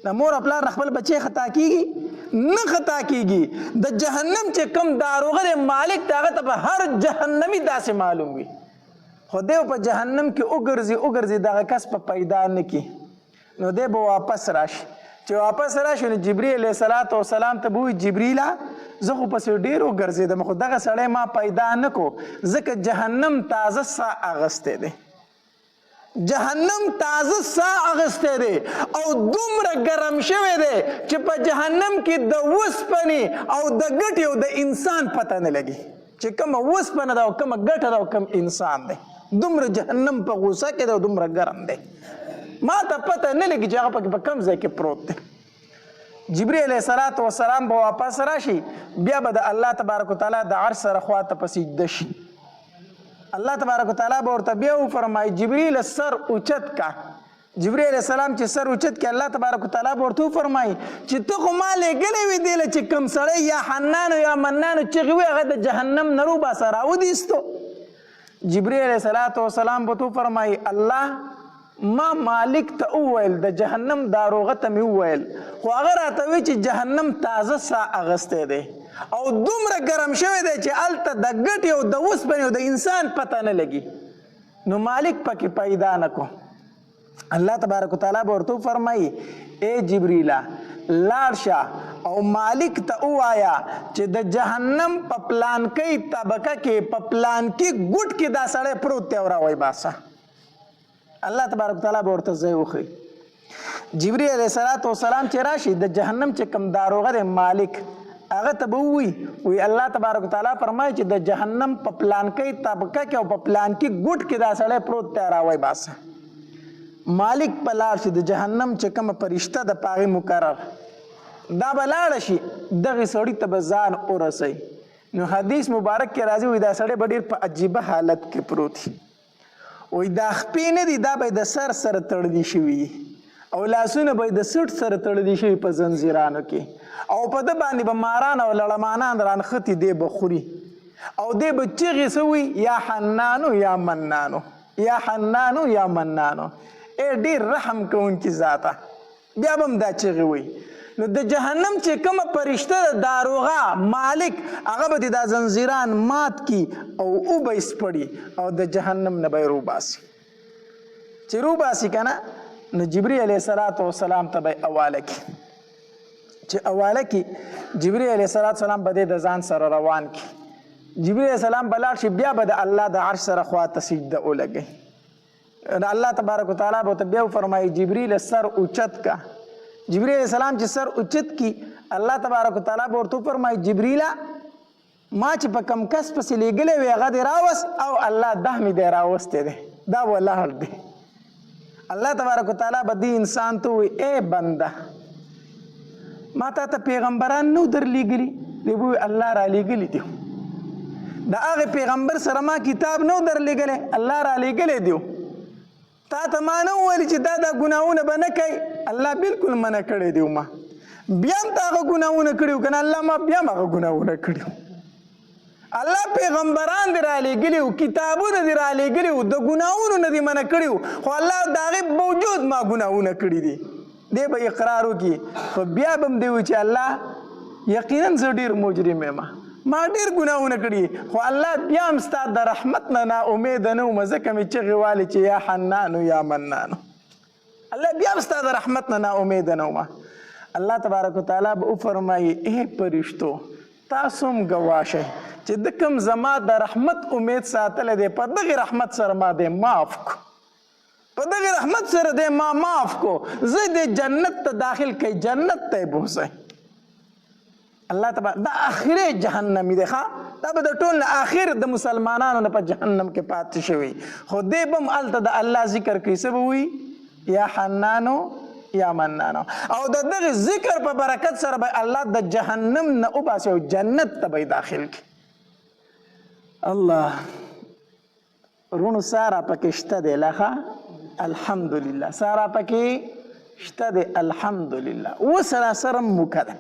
د مور پلار خپل بچي خطا کیږي نه خطا کیږي، د جهنم چې کم داروغه د مالک ته هغه ته به هر جهنمی داسې معلوم وي، خو دی په جهنم کې وګرځي دغه کس په پیدا نه کی. نو دی به واپس راشي، چې واپس راشي نو جبریل علیه الصلاة والسلام ته به وایي جبریله زه خو پسې ډېر وګرځېدم خو دغه سړی ما پیدا نه کو، ځکه جهنم تازه ساه اغستی دی، جهنم تازه ساه اغستی دی او دومره ګرم شوی دی چې په جهنم کې د وسپنې او د ګټې او د انسان پته نه لګي چې کومه وسپنه ده او کومه ګټه ده او کوم انسان دی. دومره جهنم په غوسه کې دی او دومره ګرم دی، ما ته پته نه لګي چې هغه پکې په کوم ځای کې پروت دی. جبریل علیه الصلاة والسلام به واپس راشي، بیا به د الله تبارک وتعالی د عرش سره خواته په سجده شي. الله تبارک وتعالی به ورته بیا وفرمایي جبریل سر اوچت کا. جبریل علیه السلام چې سر اوچت کې الله تبارک وتعالی به ورته وفرمایي چې ته خو ما لېږلی وې دې له چې کوم سړی یا حنانو یا منانو چغې وي هغه د جهنم نه روباسه راودیستو. جبریل علیه الصلاة والسلام به ته وفرمایي الله ما مالک ته وویل د جهنم داروغه ته مې وویل خو هغه راته وی چې جهنم تازه ساه اغستی دی او دومره ګرم شوی دی چې هلته د ګټې او د اوسپنې او د انسان پته نه لګي، نو مالک پکې پیدا نه کو. الله تبارک وتعالی به ورته وفرمایي ای جبریله لاړ شه او مالک ته ووایه چې د جهنم په پلانکۍ طبقه کې په پلانکي ګوټ کې دا سړی پروت دی او راوی باسه. الله تبارک تعالی به ورته ځای وښیي. جبریل علیه الصلاة والسلام چې راشي د جهنم چې کوم داروغه دی مالک هغه ته به ووایي الله تبارک تعالی فرمایي چې د جهنم په پلانکۍ طبقه کې او په پلانکي ګوټ کې دا سړی پروت دی راوی باسه. مالک په لاړ شي د جهنم چې کومه فرشته د پاغې مقرر دا به لاړه شي دغې سړي ته به ځان ورسوي. نو حدیث مبارک کې راځي وي دا سړی به ډېر په عجیبه حالت کې پروت وي دا خپې نه دي دا به د سر سره تړلي شوي او لاسونه به د سټ سره تړلي شوي په زنځیرانو کې او په ده باندې به ماران او لړمانان رانښتي دی به خوري او دی به چغې څه وي یا حنانو یا منانو یا حنانو یا منانو ډېر رحم کوونکي ذاته بیا به هم دا چغې وي نو د جهنم چې کومه فرشته ده داروغه مالک هغه به دا زنځیران مات کی او به یې سپړي او د جهنم نه به یې روباسي چې روباسي که نه نو جبري علیه السلام ته به یې حواله کړي چې حواله کړي جبري علیه السلام به د ځان سره روان کړي جبري علیه السلام به لاړ شي بیا به د الله د عرش سره خواته سجده ولګوي الله تبارک وتعالی به ورته بیا وفرمایي جبریل سر اوچت کا جبريل علیہ السلام چې سر اوچت کی الله تبارک وتعالی به ورته فرمایي جبریله ما چې په کم کس پسې لیږلی وی هغه دې راوست او الله دا مې دی راوستی دی دا به ولاړ دی الله تبارک وتعالی به دې انسان ته ووایي ای بنده ما تا ته پیغمبران نو در لیږلي دی به وایي الله را لیږلي دي د هغې پیغمبر سره ما کتاب نو در لیږلی الله را لیږلی دی تا ته ما نه وویلي چې دا ګناهونه به نه کوي الله بلکل منع کړی دی ما بیا هم تا هغه ګناهونه کړي که نه الله ما بیا هم هغه ګناهونه کړي الله پیغمبران دې رالیږلي وو کتابونه دې رالیږلي وو د ګناهونو نه دې منع کړي وو خو الله د هغې باوجود ما ګناهونه کړي دي دی به اقرار وکړي خو بیا به هم دی وایي چې الله یقینا زه ډېر مجرم یم ما ډېر ګناهونه کړي خو الله بیا هم ستا د رحمت نه ناامیده نه وم ځکه مې چغې والې چې یا حنانو یا منانو الله بیا هم ستا د رحمت نه ناامیده نه وم الله تبارک وتعالی به وفرمایي ای فرشتو تاسو هم ګواه شئ چې د کوم زما د رحمت امید ساتلی دی په دغې رحمت سره ما دی معاف کو په دغې رحمت سره دی ما معاف کو زه دې جنت ته داخل کوي جنت ته یې بوځئ الله تبارک دا آخري جهنمي دی دا به د ټول نه آخر د مسلمانانو نه په جهنم کې پاتې شوي خو دی به هم هلته د الله ذکر کوي څه به وایي یا حنانو یا منانو او د دغې ذکر په برکت سره به الله د جهنم نه وباسي او جنت ته به یې داخل کړي الله رونو سارا پکې شته دی لخه الحمدلله سارا پکې شته دی الحمدلله اوس راسره موکه ده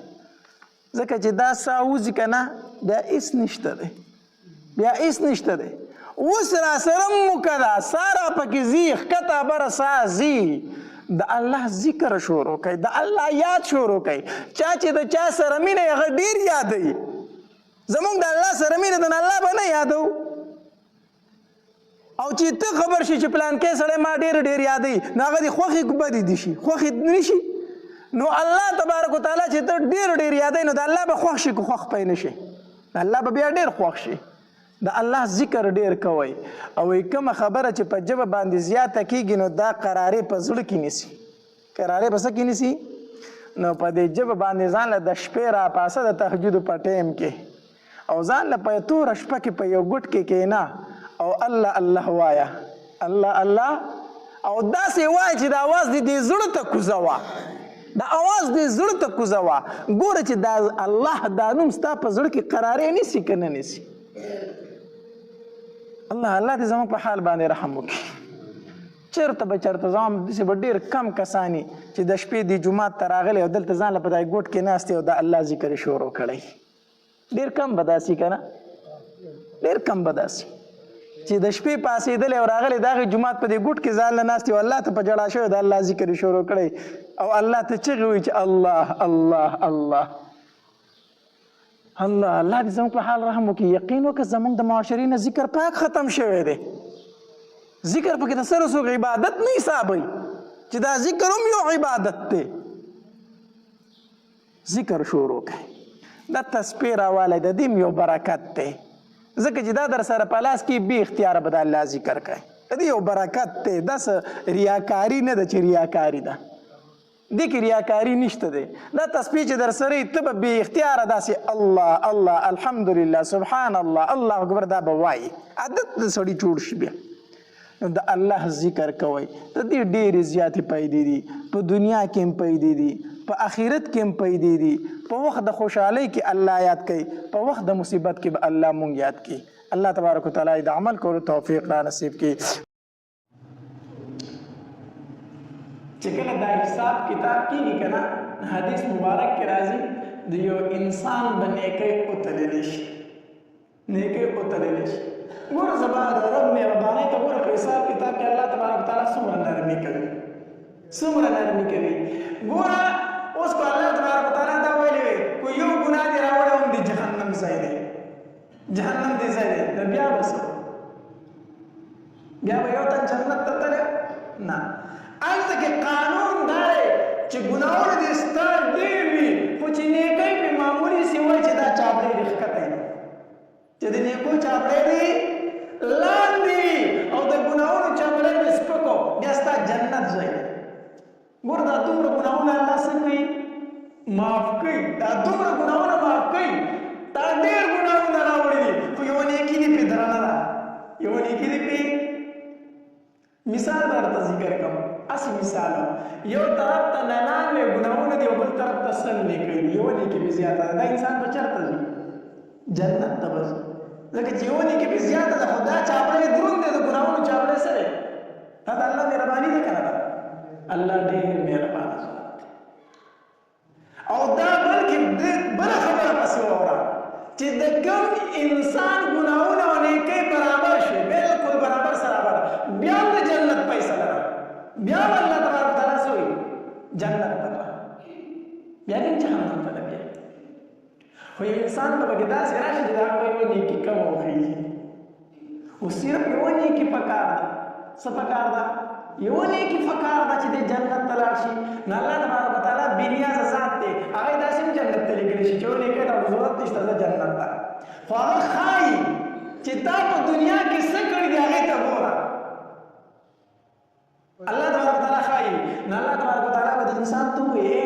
ځکه چې دا سا وځي که نه بیا هېڅ نشته دی بیا هېڅ نشته دی اوس راسره موکه ده سا را پکې ځي ښکته بره سا ځي د الله ذکر شروع کوي د الله یاد شروع کوي چا چې د چا سره مینه یې هغه ډېر یادوي زمونږ د الله سره مینه د الله به نه یادو او چې ته خبر شي چې پلانکی سړی ما ډېر ډېر یادوي نو هغه دې خوښې بدې دي شي خوښې نه شي نو الله تبارک وتعالی چې ته ډېر ډېر یادوي نو د الله به خوښ شي که خوښ پی نه شي د الله به بیا ډېر خوښ شي د الله ذکر ډېر کوئ او کومه خبره چې په ژبه باندې زیاته کېږي نو دا قرارې په زړه کې نیسي قرارې په څه کې نیسي نو په دې ژبه باندې ځان له د شپې راپاسه د تهجدو په ټیم کې او ځان له په توره شپه کې په یو ګوټ کې کښېنه او الله الله وایه الله الله او داسې وایه چې د اواز دې زړه ته کوزوه د اواز دې زړه ته کوزوه ګوره چې دا الله دا نوم ستا په زړه کې قرارې نیسي که نه نیسي الله دې زموږ په حال باندې رحم وکړي چېرته به چېرته ځم داسې به ډېر کم کسانې چې د شپې دې جومات ته راغلی او دلته ځان له په دای ګوټ کې ناست او د الله ذکر یې شروع کړی ډېر کم به داسې که نه ډېر کم به داسې چې د شپې پاسېدلی او راغلی د هغې جومات په دې ګوټ کې ځان له ناست او الله ته په جړا شوی د الله ذکر یې شروع کړی او الله ته چغې وایي چې الله الله الله الله دې زموږ په حال رحم وکړي یقین وکړه زموږ د معاشرې نه ذکر پاک ختم شوی دی ذکر پکې د سره څوک عبادت نه حسابوي چې دا ذکر هم یو عبادت دی ذکر شروع کړئ دا تسبیح راوالی د دې یو برکت دی ځکه چې دا در سره په لاس کې بې اختیاره به د الله ذکر کوي د دې یو برکت دی دا څه ریاکاري نه ده چې ریاکاري ده دې کې ریاکاري نشته دی دا تسبیح چې در سره یې ته به بې اختیاره داسې الله الله الحمدلله سبحان الله الله اکبر دا به وایي عادت د سړي جوړ شي بیا د الله ذکر کوئ د دې ډېرې زیاتې پیدې دي په دنیا کې هم پیدې دي په آخرت کې هم پیدې دي په په وخت د خوشحالۍ کې الله یاد کوي، په وخت د مصیبت کې به الله مونږ یاد کوي. الله تبارک وتعالی د عمل کولو توفیق را نصیب کړي. چې کله دا حساب کتاب کېږي که نه، حدیث مبارک کې راځي د یو انسان به نیکۍ وتللی شي، نیکۍ وتللی شي. ګوره زما د رب مهربانۍ ته ګوره، په حساب کتاب کې الله تبارک وتعالی څومره نرمي کوي، څومره نرمي کوي. ګوره اوس کو الله تبارک وتعالی دا ویلي وي کو یو ګناه دې راوړی هم د جهنم ځای دی، جهنم دې ځای دی، نو بیا به څه؟ بیا به یو تن جنت ته تللی نه. هلته کې قانون دا دی چې ګناهونه دې ستا ډېر وي، خو چې نیکۍ پرې معمولي سي وایي چې دا چاپړی دې ښکته وي، چې د نیکو چاپړی دې لاندې وي او د ګناهونو چاپړی دې سپکو، بیا ستا جنت ځای دی. ګوره دا دومره ګناهونه الله څه کوي؟ معاف کوي. دا دومره ګناهونه معاف کوي. دا ډېر ګناهونه راوړي دي، خو یوه نیکي دې پرې درنه ده، یوه نیکي دې پرې. مثال به درته ذکر کوم، اصل مثال یو طرف ته ننانوې ګناهونه دي او بل طرف ته سل نیکۍ دي، یوه نیکي پرې زیاته ده. دا انسان به چېرته ځي؟ جنت ته به ځي، ځکه چې یوه نیکي پرې زیاته ده، خو دا چاپړی دروند دی، د ګناهونو چاپړی څه دی؟ دا د الله مهرباني ده که نه ده؟ الله ډېر مهربانه ذات دی. او دا بلکې بله خبره پسې واوره چې د کوم انسان ګناهونه او نیکۍ برابر شوي، بلکل برابر سرابر، بیا هم د جنت فیصله ده، بیا هم الله تبارک وتعالی څه وایي؟ جنت ته ځه، بیا دې جهنم ته نه بیایي. خو یو انسان به پکې داسې راشي چې د هغه به یوه نیکي کمه وخېږي، خو صرف یوه نیکي پکار ده. څه پکار ده؟ یوه نیکي پکار ده چې د جنت ته لاړ شي. نو الله تبارک وتعالی بېنیازه ذات دی، هغه یې داسې هم جنت ته لیکلی شي چې یوه نیکۍ ته ضرورت نشته، ځه جنت ته. خو هغه ښایي چې تا په دنیا کې څه کړي دي هغې ته ګوره. الله تبارک وتعالی ښایي. نو الله تبارک وتعالی به د انسان ته ووایي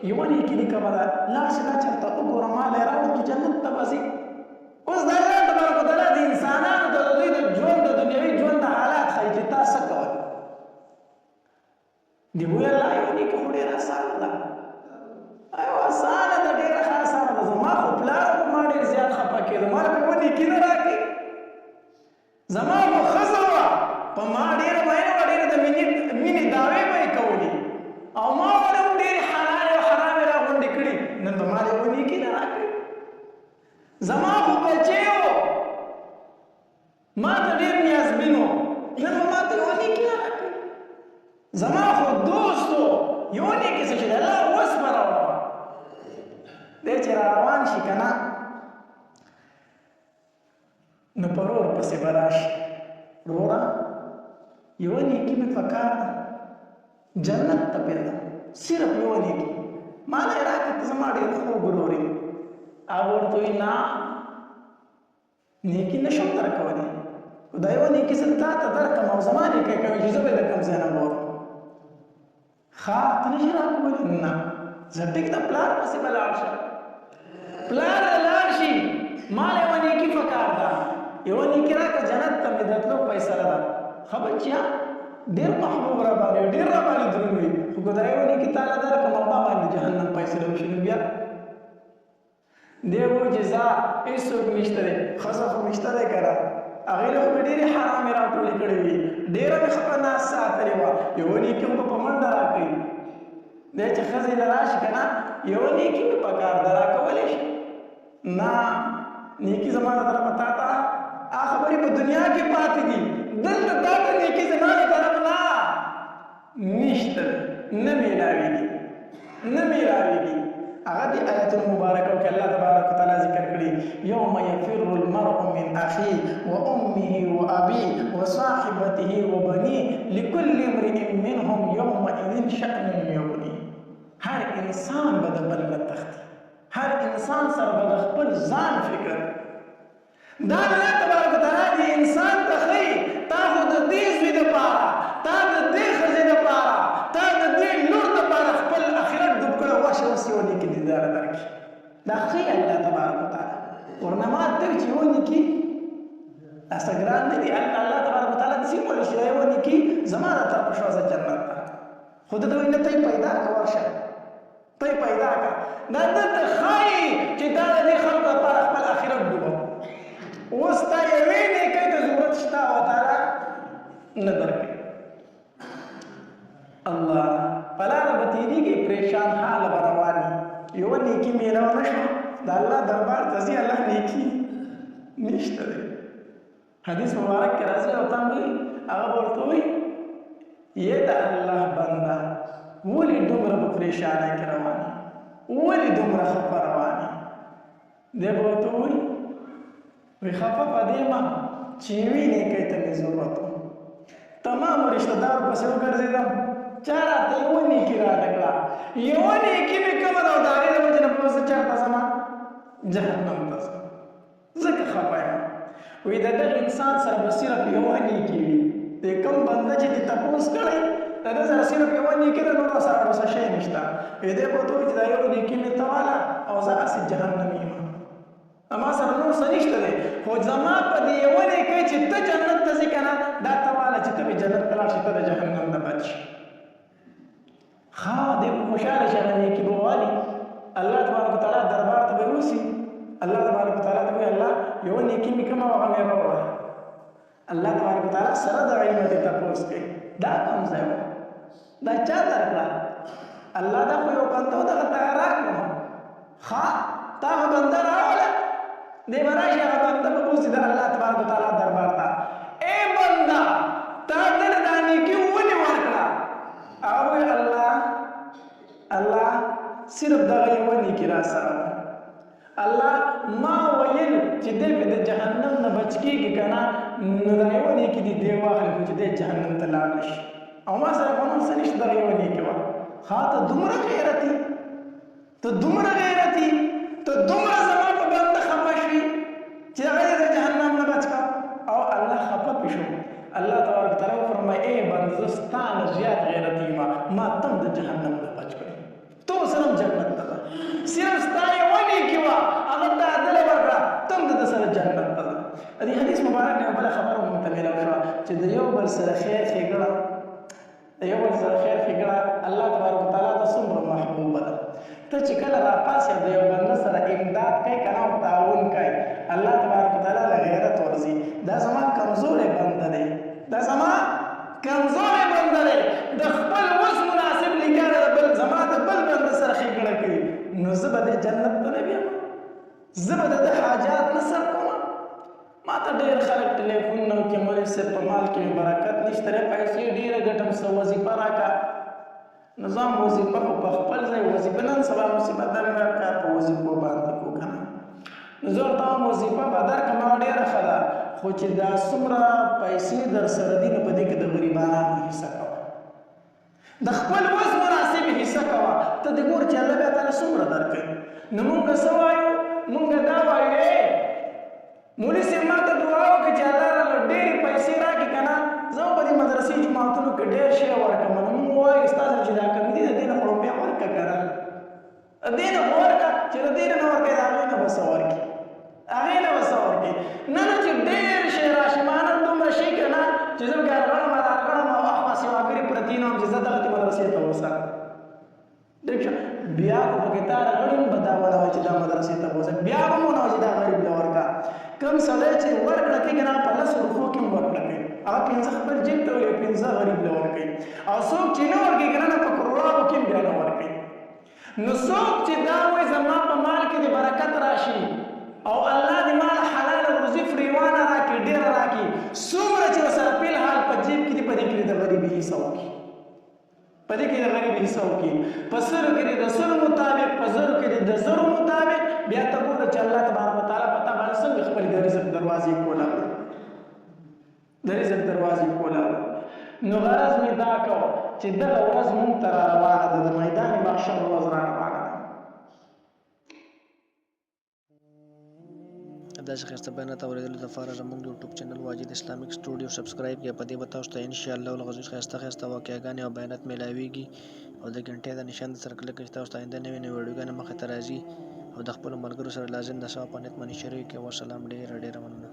یوه نیکي دې کومه ده، لاړ شه دا چېرته وګوره، ما له یې راوړه چې جنت ته به ځي. اوس د الله تبارک وتعالی د انسانانو ته د دوی د ژوند د دنیوي ژوند د حالات ښایي چې تا څه کول. دی وویل الله یوه نیکي خو ډېره اسانه ده، ایوه اسانه ده، ډېره ښه اسانه ده. زما خو پلار په ما ډېر زیات خفه کېده، ما له یوه نیکي نه راکړي. زما خو ښځه وه، په ما ډېره مینه وه، ډېرې د مینې دعوې به یې کولې او ما ورته هم ډېرې حلالې او حرامې راغونډې کړي، نن به ما له یوه نیکي نه راکړي. زما خو بچی و، ما ته ډېر نیازبین و، نن به ما ته یوه نیکي نه راکړي. زما خو دوست و، یوه نیکي څه چې د الله وس به راوړمه. دی چې را روان شي که نه، نو په رور پسې به راشي، وروره یوه نیکي مې پکار ده، جنت ته پرېږدم، صرف یوه نیکي ما نه یې راکړې، ته زما ډېر خوږ ورور یې. هغه ورته وایي نه، نیکي نه شم درکولی، خو دا یوه نیکي زه تا ته درکړم او زما نیکۍ کوي چې زه به یې د کوم ځای نه وورم. ښه ته نه شې راکولی؟ نه، زه ټیک ده پلار پسې به لاړ شم. پلار ته لاړ شي، ما له یوه نیکي پکار ده، یوه نیکي راکړه، جنت ته مې د تلو فیصله ده. ښه بچیا ډېر محبوب را باندې ډېر را باندې دروند وي، خو که دا یوه نیکي تا له درکړم او ما باندې جهنم فیصله وشي، نو بیا دی وایي چې ځه هېڅوک نشته دی، ښځه خو نشته دی که نه، هغې له خو مې ډېرې حرامې راټولې کړې وي، ډېره مې ښه په ناز ساتلې وه، یوه نیکي خو په منډه راکوي. دی چې ښځې له راشي که نه، یوه نیکي مې پکار ده، راکولی شي؟ نه، نیکي زما له طرفه تا ته هغه خبرې په دنیا کې پاتې دي، دلته تا ته نیکي زما له طرف نه نشته دی، نه میلاوېږي، نه میلاوېږي. هغه دې آیت المبارکه کې الله تبارک وتعالی ذکر کړي، یوم یفر المرء من اخیه وامه وابیه وصاحبته وبنیه لکل امرئ منهم یومئذ شأن یغنیه. هر انسان به د بل نه تښتي، هر انسان سره به د خپل ځان فکر. دا الله تبارک وتعالی دې انسان ته ښایي تا خو د دې زوی دپاره، تا د دې ښځې دپاره، تا د دې لور دپاره خپل آخرت ډوب کړی، واشه اوس یوه نیکي دې دله درکړي. دا ښایي الله تبارک وتعالی. ورنه ما ته وایي چې یوه نیکي داسې ګران نه دي. الله تبارک وتعالی داسې وویل چې دا یوه نیکي زما د طرفه شوه، زه جنت ته. خو ده ته وایي نه ته یې پیدا که ورشه، ته پیدا کړه دا درته ښایي چې دا د دې خلکو لپاره خپل آخرت ډوبه اوس تا یوې نیکۍ ته ضرورت شته او تعالی نه درکوي الله په لاره به تېرېږي پریشان حاله به روان وي یوه نیکي میلاو نه شوه د الله دربار ته ځي الله نیکي نشته دی حدیث مبارک کې راځي او تا وایي هغه به ورته وایي یې د الله بنده ولې دومره په پریشانۍ کې روان یې ولې دومره خفه روان یې دی به ورته وایي وایي خفه په دې یم چې یوې نیکۍ ته مې ضرورت و تمامو رشته دارو پسې وګرځېدم چا راته یوه نیکي راته کړه یوه نیکي مې کومه ده او د هغې د وجې نه به اوس چېرته ځمه جهنم ته ځم ځکه خفه یم وایي د دغه انسان سره به صرف یوه نیکي وي د کوم بنده چې دې تپوس کړی د ده سره صرف یوه نیکي ده نور سره به څه شی نشته وایي دی به ورته وایي چې دا یوه نیکي مې ته واله او زه هسې جهنم یم اما سره نور څه نشته دی خو زما په دې یوه نیکۍ چې ته جنت ته ځې که نه دا ته واله چې ته مې جنت ته لاړ شې ته د جهنم نه بچ شي ښه دی به خوشحاله شي هغه نیکي به والي الله تبارک وتعالی دربار ته به یوسي الله تبارک وتعالی ته وایي الله یوه نیکي مې کومه هغه مې راوړه الله تبارک وتعالی سره د علم دې تپوس کوي دا کوم ځای و دا چا درکړه الله دا خو یو بنده و دغه ته راکړم ښه تا هغه بنده راوړله دی به راشي هغه بنده به بوځي د الله تبارک وتعالی دربار ته ای بنده تا دله دا نیکي ولې ورکړه هغه وایي الله صرف دغه یوه نیکي را سره الله ما ویل چې دی به د جهنم نه بچ کېږي که نه نو دا یوه نیکي دې دی واخلي خو چې دی جهنم ته لاړ نه شي او ما سره خو نور څه نشته دغه یوه نیکي وه ښه ته دومره غیرتي ته دومره غیرتي ته دومره زما په بنده خفه شوي چې هغه یې د جهنم نه بچ کړه او الله خفه پې شو الله تبارک وتعالی وفرمایي ای بنده زه ستا نه زیات غیرتي یم ما ته هم د جهنم نه بچ کړی تو سره جنت ته ځه صرف ستا یوه نیکي وه هغه تا عدله ورکړه ته هم د ده سره جنت ته ځه د دې حدیث مبارک نه یوه بله خبره مونږ ته میلاو شوه چې د یو بل سره خیر ښېګړه الله تبارک وتعالی ته څومره محبوبه ده ته چې کله راپاسې د یو بنده سره امداد کوې که نه او تعاون کوې الله تبارک وتعالی له غیرت ورځي دا زما کمزوری بنده دی دا زما کمزوری بنده دی د خپل وس مناسب لیکنه د بل زما د بل بنده سره ښېګڼه کوي نو زه به د جنت ته نه بیم زه به د ده حاجات نه سر کوم ما ته ډېر خلک ټلیفونونه وکړي مولوي صاحب په مال کې برکت نشته دی پیسې ډېره ګټم څه وظیفه راکړه نو زه هم وظیفه خو په خپل ځای وظیفه نن سبا مصیبت در راکړه په وظیفو باندې کو که نه نو زه ورته وایم وظیفه به درکړم هغه ډېره ښه ده خو چې دا څومره پیسې در سره دي نو په دې کې د غریبانو حصه کوه د خپل وس مناسب حصه کوه ته دې ګور چې الله بیا تعالی څومره درکوي نو مونږ څه وایو مونږ دا وایو مولوي صاحب ما ته دعا وکړه چې الله راله ډېرې پیسې راکړي که نه زه په دې مدرسې جماعتونو کې ډېر شی ورکړم نو مونږ وایو ستا سره چې دا کمي دي د دې نه خو بیا ورکړه که نه د دې نه خو ورکړه چې د دې نه نه ورکړې د هغې نه به څه ورکړي هغې نه به څه ورکړي نه چې ډېر شی راشي ما نن دومره شي که نه چې زه بیا رغړم رغړم او اخوا سیواګرې پرتې نه وم چې زه دغتې مدرسې ته وسم بیا خو پکې تا رغړې به دا ونه وایي چې دا مدرسې ته بوځم بیا به مو نه وایي چې دا غریب له ورکړه کوم سړی چې ورکړه کوي که نه په 10 روپو کې هم ورکړه کوي هغه 15 خپل جیب ته ولي 15 غریب له ورکوي او څوک چې نه ورکوي که نه په کروڑاو کې هم بیا نه ورکوي نو څوک چې دا وایي زما په مال کې د برکت راشي او الله دې مال حلاله روزي فریوانه راکړي ډېره راکړي څومره چې ورسره فلحال په جیب کې دي په دې کې د غریبي حصه وکړي په دې کې د غریبي حصه وکړي په سرو کې د سرو مطابق په زرو کې د زرو مطابق بیا ته ګوره چې الله تبارک وتعالی په تا باندې څنګه خپلې د رزق دروازې کولاوي د رزق دروازې کولاوي نو غرض مې دا کوه چې دغه ورځ مونږ ته را روانه ده د میدان محشر ورځ را روانه ده داسې ښایسته بیانات اورېدلو دپاره زموږ د یوټیوب چینل واجد اسلامیک سټوډیو سبسکرایب کړئ په دې به تاسو ته انشاءالله العزیز ښایسته واقعګانې او بیانات میلاویږي او د غنټې د نشان د سره کلک کړئ چې تاسو ته آینده نوې ویډیوګانې مخې ته راځي او د خپلو ملګرو سره لازم د ثواب په نیت باندې شریک کړئ. والسلام ډېره مننه.